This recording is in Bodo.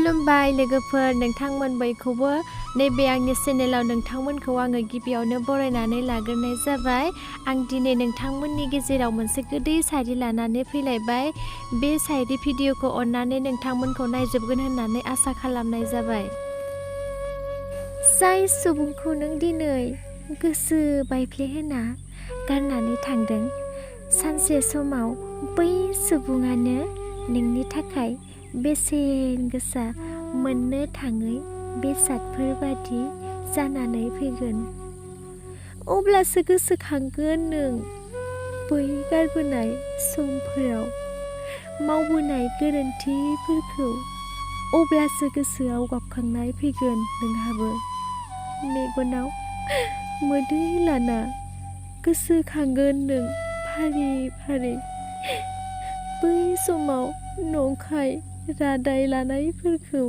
खुलुमबाय लोगोफोर नोंथांमोन बयखौबो नैबे आंनि चेनेलाव नोंथांमोनखौ आङो गिबियावनो बरायनानै लाग्रोनाय जाबाय। आं दिनै नोंथांमोननि गेजेराव मोनसे गोदै शायरि लानानै फैलायबाय। बे शायरि भिडिअखौ अननानै नोंथांमोनखौ नायजोबगोन होननानै आसा खालामनाय जाबाय। जाय सुबुंखौ नों दिनै गोसो बायफ्लेहोना गारनानै थांदों, सानसे समाव बै सुबुङानो नोंनि थाखाय बेसेन गोसा मोननो थाङै बेसादफोर बादि जानानै फैगोन। अब्लासो गोसोखांगोन नों बै गारबोनाय समफोराव मावबोनाय गोरोन्थिफोरखौ। अब्लासो गोसोआव गाबखांनाय फैगोन नोंहाबो। मेगनाव मोदै लाना गोसोखांगोन नों फारि फारि बै समाव नंखाय रादाय लानायफोरखौ।